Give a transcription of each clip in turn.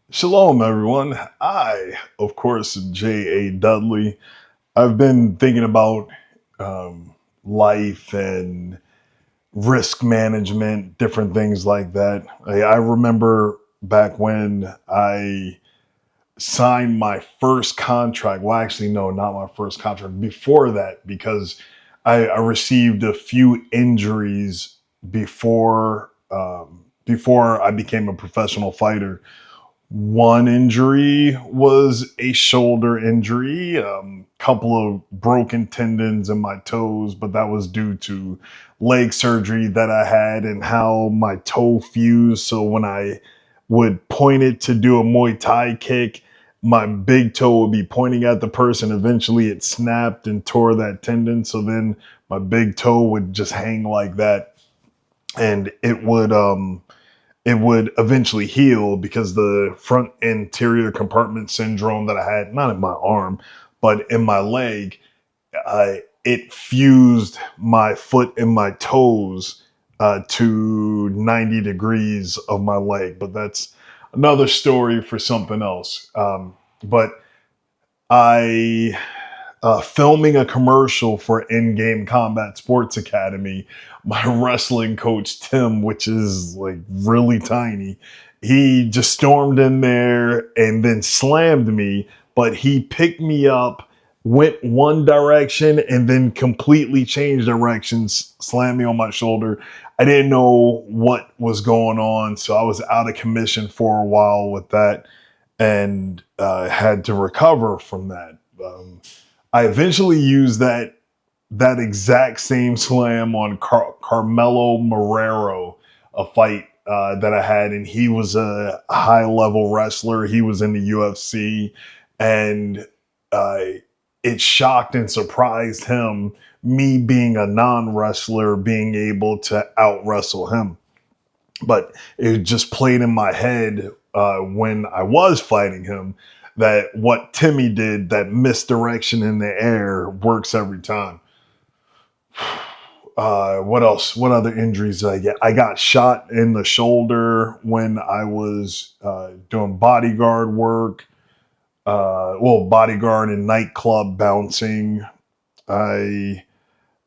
Shalom, everyone. I, of course, J.A. Dudley. I've been thinking about life and risk management, different things like that. I remember back when I signed my first contract. Well, actually, no, not my first contract. Before that, because I received a few injuries before I became a professional fighter. One injury was a shoulder injury, couple of broken tendons in my toes, but that was due to leg surgery that I had and how my toe fused. So when I would point it to do a Muay Thai kick, my big toe would be pointing at the person. Eventually, it snapped and tore that tendon. So then my big toe would just hang like that, and it would eventually heal because the front anterior compartment syndrome that I had, not in my arm, but in my leg, it fused my foot and my toes to 90 degrees of my leg. But that's another story for something else. But I filming a commercial for In-Game Combat Sports Academy, my wrestling coach Tim, which is like really tiny, he just stormed in there and then slammed me, but he picked me up, went one direction, and then completely changed directions, slammed me on my shoulder. I didn't know what was going on, so I was out of commission for a while with that and had to recover from that. I eventually used that exact same slam on Carmelo Marrero, a fight that I had, and he was a high level wrestler. He was in the UFC, and uh, it shocked and surprised him. Me being a non wrestler, being able to out wrestle him, but it just played in my head when I was fighting him that what Timmy did, that misdirection in the air, works every time. What else? What other injuries did I get? I got shot in the shoulder when I was doing bodyguard work. Bodyguard and nightclub bouncing. I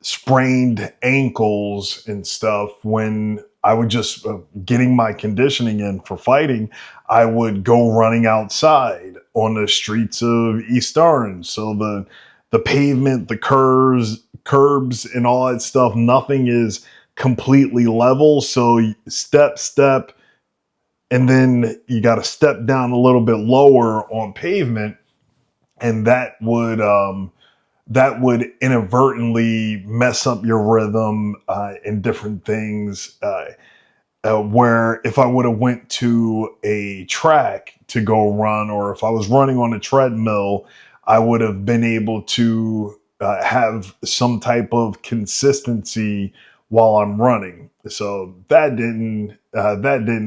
sprained ankles and stuff when I would just getting my conditioning in for fighting. I would go running outside on the streets of East Orange. So the pavement, the curbs, and all that stuff, nothing is completely level. So step, and then you got to step down a little bit lower on pavement, and that would inadvertently mess up your rhythm and different things. Where if I would have went to a track to go run, or if I was running on a treadmill, I would have been able to have some type of consistency while I'm running. So that didn't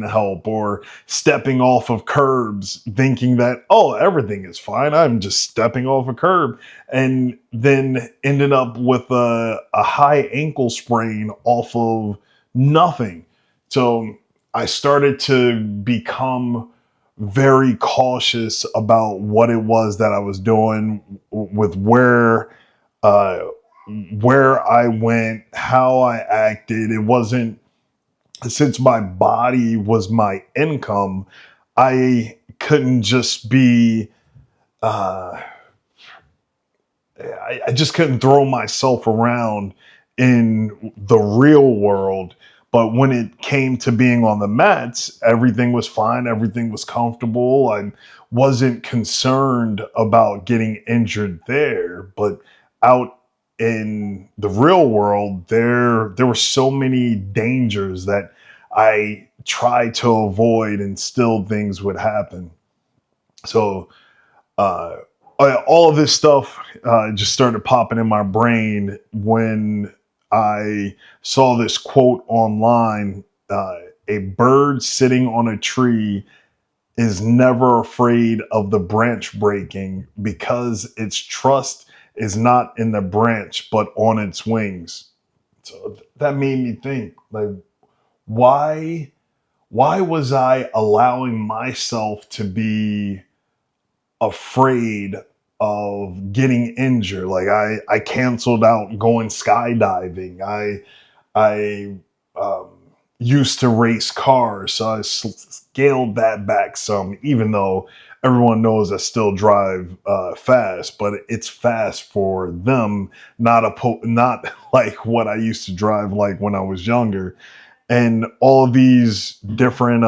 help. Or stepping off of curbs, thinking that, oh, everything is fine. I'm just stepping off a curb, and then ended up with a high ankle sprain off of nothing. So I started to become very cautious about what it was that I was doing, with uh, where I went, how I acted. It wasn't, since my body was my income, I couldn't just be. Uh, I just couldn't throw myself around in the real world. But when it came to being on the mats, everything was fine. Everything was comfortable. I wasn't concerned about getting injured there. But out in the real world, there were so many dangers that I tried to avoid, and still things would happen. So uh, all of this stuff just started popping in my brain when I saw this quote online. A bird sitting on a tree is never afraid of the branch breaking because its trust is not in the branch but on its wings. So that made me think, like, why why was I allowing myself to be afraid of getting injured? Like I canceled out going skydiving. I used to race cars, so I scaled that back some. Even though everyone knows I still drive fast, but it's fast for them, not like what I used to drive like when I was younger. And all of these different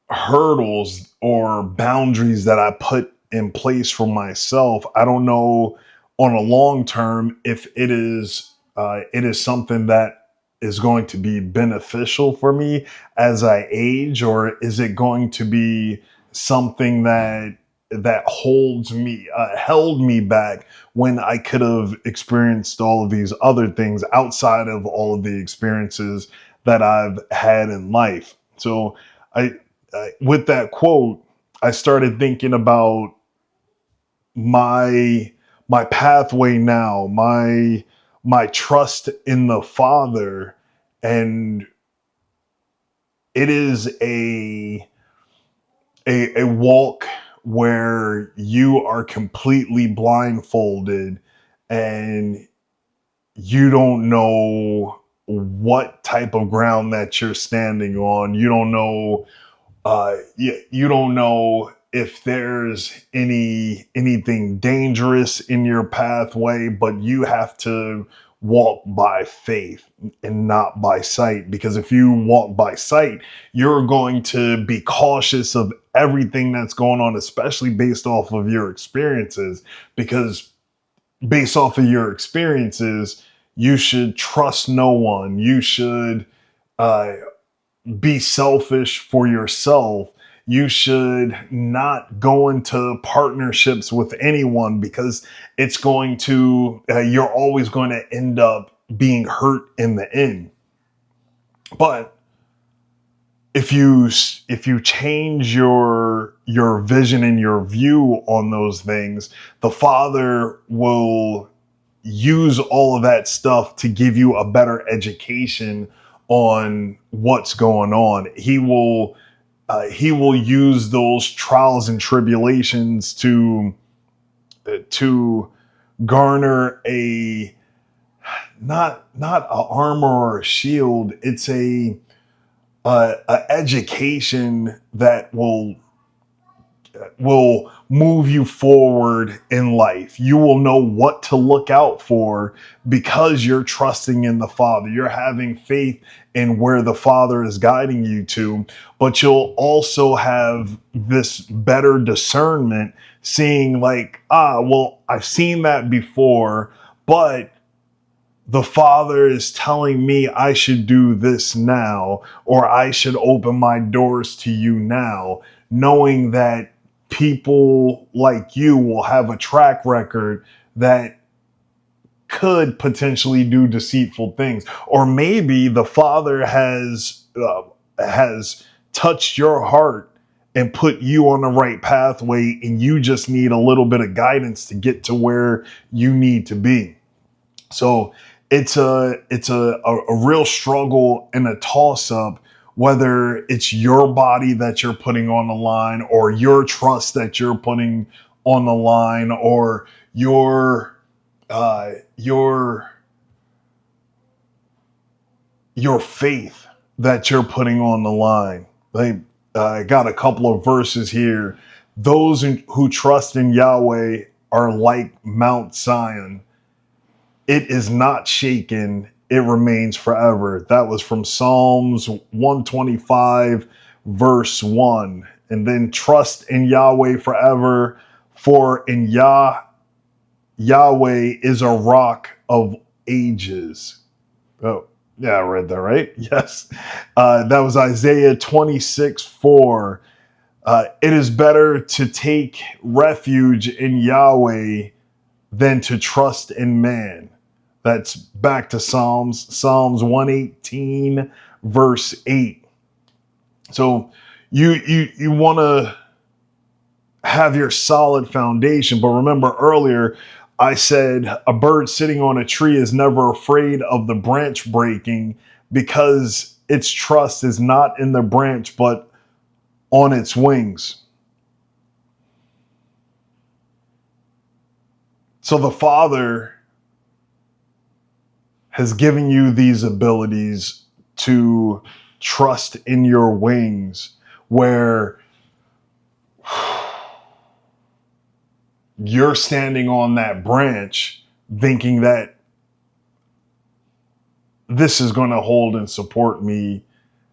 hurdles or boundaries that I put in place for myself. I don't know on a long term if it is something that is going to be beneficial for me as I age, or is it going to be something that held me back when I could have experienced all of these other things outside of all of the experiences that I've had in life. So I with that quote, I started thinking about my my pathway now, my trust in the Father, and it is a walk where you are completely blindfolded and you don't know what type of ground that you're standing on. You don't know you don't know if there's anything dangerous in your pathway, but you have to walk by faith and not by sight. Because if you walk by sight, you're going to be cautious of everything that's going on, especially based off of your experiences. Because based off of your experiences, you should trust no one. You should uh, be selfish for yourself. You should not go into partnerships with anyone because you're always going to end up being hurt in the end. But if you change your vision and your view on those things, the Father will use all of that stuff to give you a better education on what's going on. He will use those trials and tribulations to garner a not a armor or a shield. It's a education that will move you forward in life. You will know what to look out for because you're trusting in the Father. You're having faith in where the Father is guiding you to, but you'll also have this better discernment, seeing like, well, I've seen that before, but the Father is telling me I should do this now, or I should open my doors to you now, knowing that people like you will have a track record that could potentially do deceitful things. Or maybe the Father has touched your heart and put you on the right pathway, and you just need a little bit of guidance to get to where you need to be. So it's a real struggle and a toss up, whether it's your body that you're putting on the line, or your trust that you're putting on the line, or your your faith that you're putting on the line. Like, I got a couple of verses here. Those who trust in Yahweh are like Mount Zion. It is not shaken, it remains forever. That was from Psalms 125, verse 1. And then trust in Yahweh forever, for in Yahweh is a rock of ages. Oh, yeah, I read that right. Yes. That was Isaiah 26:4. It is better to take refuge in Yahweh than to trust in man. That's back to Psalms 118, verse 8. So you want to have your solid foundation, but remember earlier I said a bird sitting on a tree is never afraid of the branch breaking because its trust is not in the branch, but on its wings. So the Father has given you these abilities to trust in your wings, where you're standing on that branch thinking that this is going to hold and support me.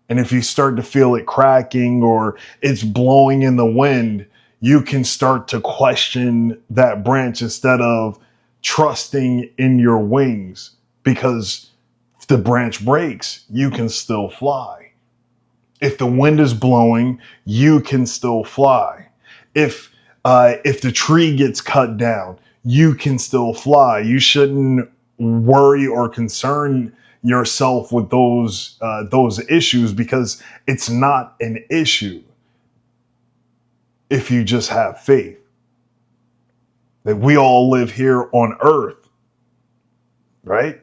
And if you start to feel it cracking or it's blowing in the wind, you can start to question that branch instead of trusting in your wings, because if the branch breaks, you can still fly. If the wind is blowing, you can still fly. If the tree gets cut down, you can still fly. You shouldn't worry or concern yourself with those issues, because it's not an issue if you just have faith. That we all live here on earth, right?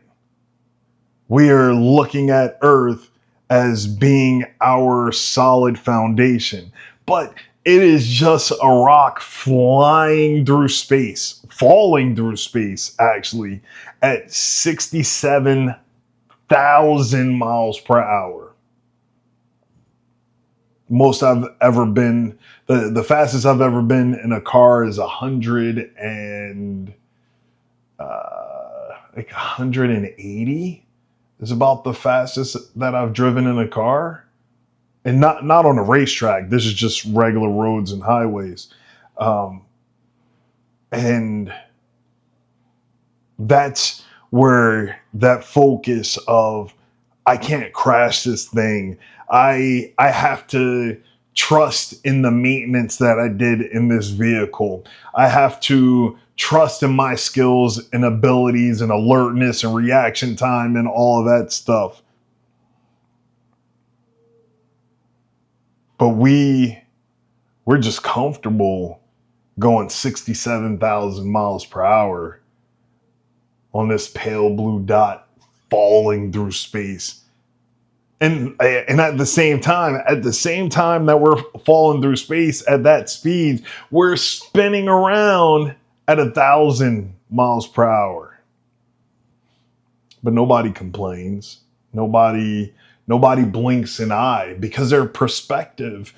We are looking at earth as being our solid foundation, but it is just a rock falling through space, actually, at 67,000 miles per hour. Most I've ever been, the fastest I've ever been in a car is 180 is about the fastest that I've driven in a car. And not on a racetrack. This is just regular roads and highways. And that's where that focus of, I can't crash this thing. I have to trust in the maintenance that I did in this vehicle. I have to trust in my skills and abilities and alertness and reaction time and all of that stuff. But we're just comfortable going 67,000 miles per hour on this pale blue dot falling through space. And at the same time that we're falling through space at that speed, we're spinning around at 1,000 miles per hour. But nobody complains. Nobody blinks an eye, because their perspective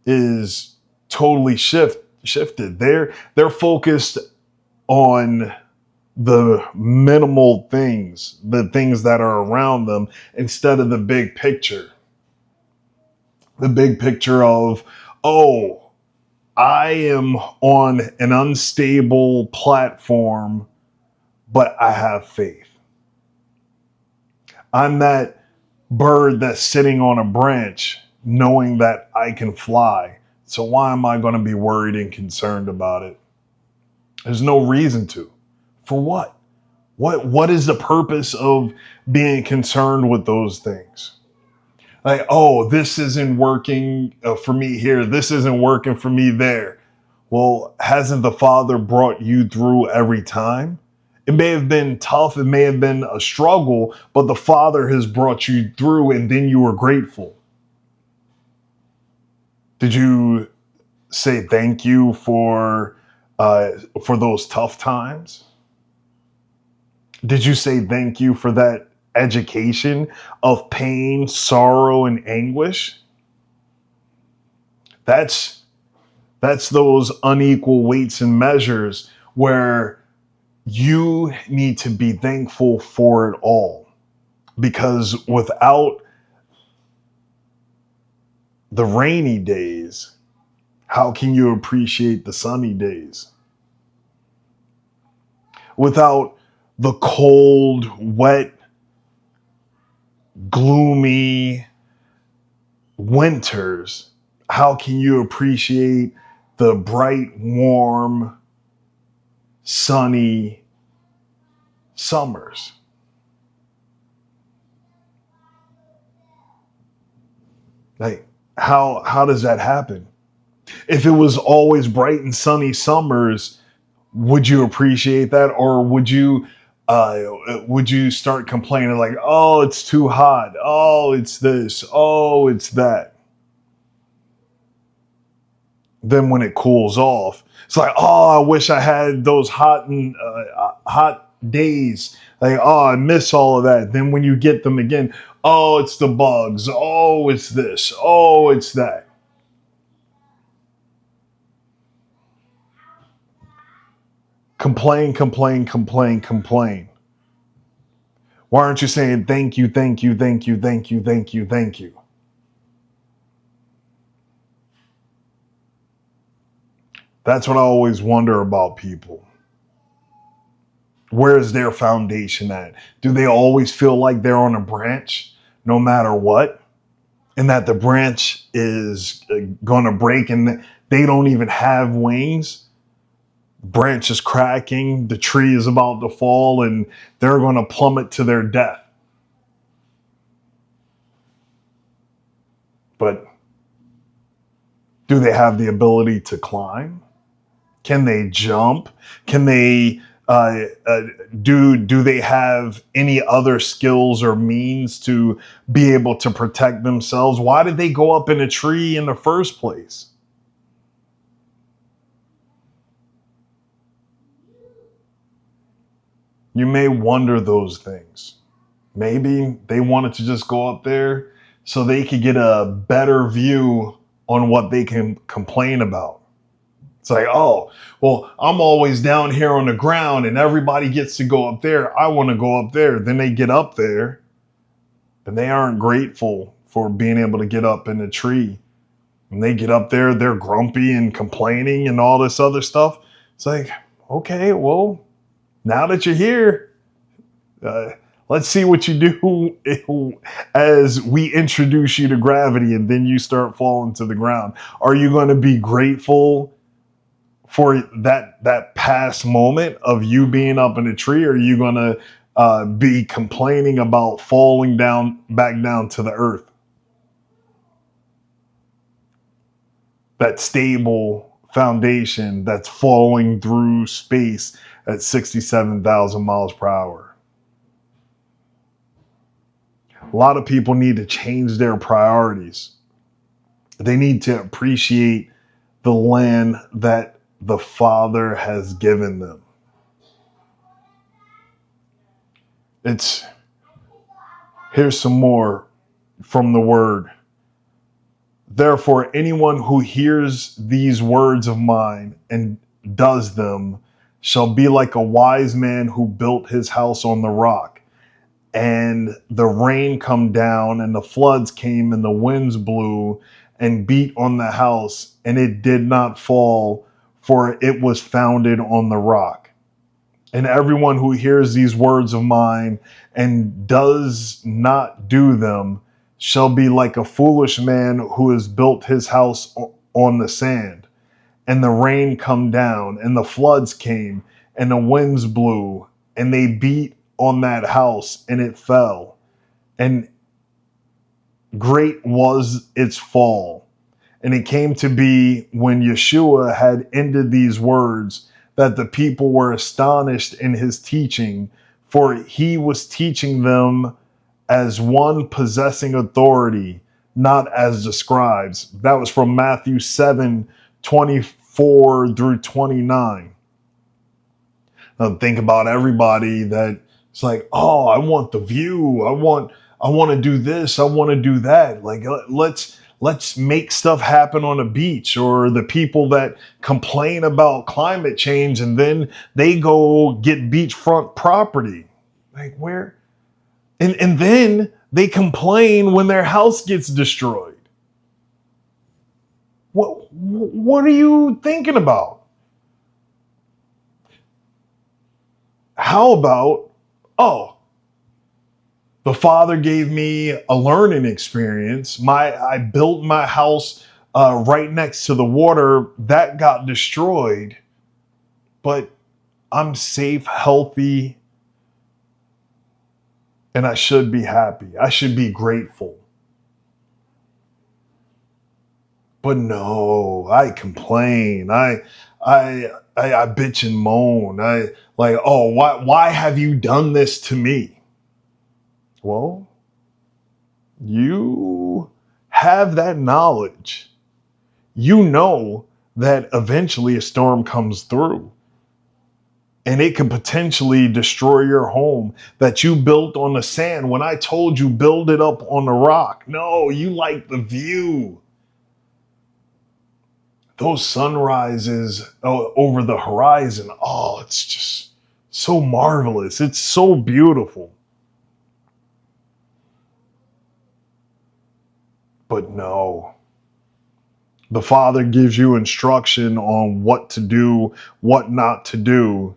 is totally shifted. They're focused on the minimal things, the things that are around them, instead of the big picture. The big picture of, oh, I am on an unstable platform, but I have faith. I'm that bird that's sitting on a branch knowing that I can fly. So why am I going to be worried and concerned about it? There's no reason to. For what? What is the purpose of being concerned with those things? Like, oh, this isn't working for me here. This isn't working for me there. Well, hasn't the Father brought you through every time? It may have been tough. It may have been a struggle, but the Father has brought you through, and then you were grateful. Did you say thank you for those tough times? Did you say thank you for that education of pain, sorrow, and anguish? That's those unequal weights and measures where you need to be thankful for it all. Because without the rainy days, how can you appreciate the sunny days? Without the cold, wet, gloomy winters, how can you appreciate the bright, warm, sunny summers? Like, how does that happen? If it was always bright and sunny summers, would you appreciate that? Or would you would you start complaining like, oh, it's too hot, oh, it's this, oh, it's that? Then when it cools off, it's like, oh, I wish I had those hot days. Like, oh, I miss all of that. Then when you get them again, oh, it's the bugs. Oh, it's this. Oh, it's that. Complain, complain, complain, complain. Why aren't you saying thank you, thank you, thank you, thank you, thank you, thank you? That's what I always wonder about people. Where is their foundation at? Do they always feel like they're on a branch no matter what? And that the branch is going to break and they don't even have wings? Branch is cracking, the tree is about to fall, and they're going to plummet to their death. But do they have the ability to climb? Can they jump? Can they do they have any other skills or means to be able to protect themselves? Why did they go up in a tree in the first place? You may wonder those things. Maybe they wanted to just go up there so they could get a better view on what they can complain about. It's like, oh, well, I'm always down here on the ground and everybody gets to go up there. I want to go up there. Then they get up there and they aren't grateful for being able to get up in the tree. When they get up there, they're grumpy and complaining and all this other stuff. It's like, okay, well, now that you're here, uh, let's see what you do as we introduce you to gravity and then you start falling to the ground. Are you going to be grateful for that past moment of you being up in a tree, or are you going to be complaining about falling down back down to the earth? That stable foundation that's falling through space at 67,000 miles per hour. A lot of people need to change their priorities. They need to appreciate the land that the Father has given them. Here's some more from the word. Therefore, anyone who hears these words of mine and does them shall be like a wise man who built his house on the rock. And the rain come down, and the floods came, and the winds blew and beat on the house, and it did not fall, for it was founded on the rock. And everyone who hears these words of mine and does not do them shall be like a foolish man who has built his house on the sand. And the rain come down, and the floods came, and the winds blew, and they beat on that house, and it fell. And great was its fall. And it came to be when Yeshua had ended these words that the people were astonished in his teaching, for he was teaching them as one possessing authority, not as the scribes. That was from Matthew 7:24 through 29. Now think about everybody that's like, oh, I want the view. I want to do this. I want to do that. Like, let's make stuff happen on a beach. Or the people that complain about climate change and then they go get beachfront property. Like, where? And then they complain when their house gets destroyed. What are you thinking about? How about, oh, the Father gave me a learning experience. I built my house right next to the water that got destroyed, but I'm safe, healthy, and I should be happy. I should be grateful. But no, I complain. I bitch and moan. I like, oh, why have you done this to me? Well, you have that knowledge. You know that eventually a storm comes through and it can potentially destroy your home that you built on the sand when I told you build it up on the rock. No, you like the view. Those sunrises over the horizon. Oh, it's just so marvelous. It's so beautiful. But no, the Father gives you instruction on what to do, what not to do.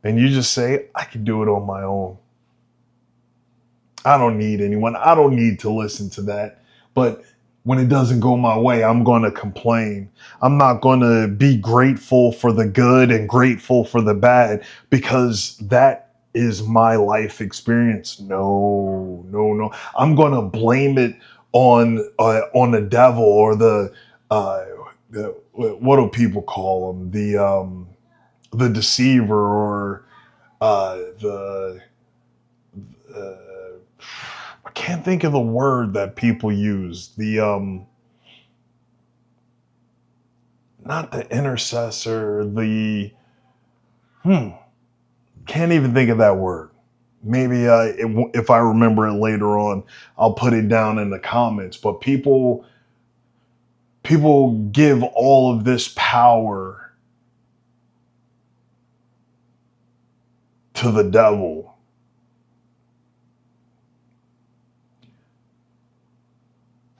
And you just say, I can do it on my own. I don't need anyone. I don't need to listen to that. But when it doesn't go my way, I'm going to complain. I'm not going to be grateful for the good and grateful for the bad because that is my life experience. No, no, no. I'm going to blame it on the devil or uh, what do people call them? The deceiver or the uh, I can't think of the word that people use. The not the intercessor, the can't even think of that word. Maybe if I remember it later on, I'll put it down in the comments. But people give all of this power to the devil.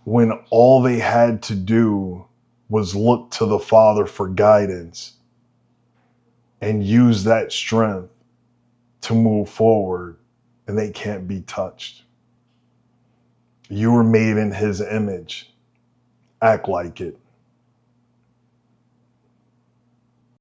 When all they had to do was look to the Father for guidance and use that strength to move forward, and they can't be touched. You were made in his image. Act like it.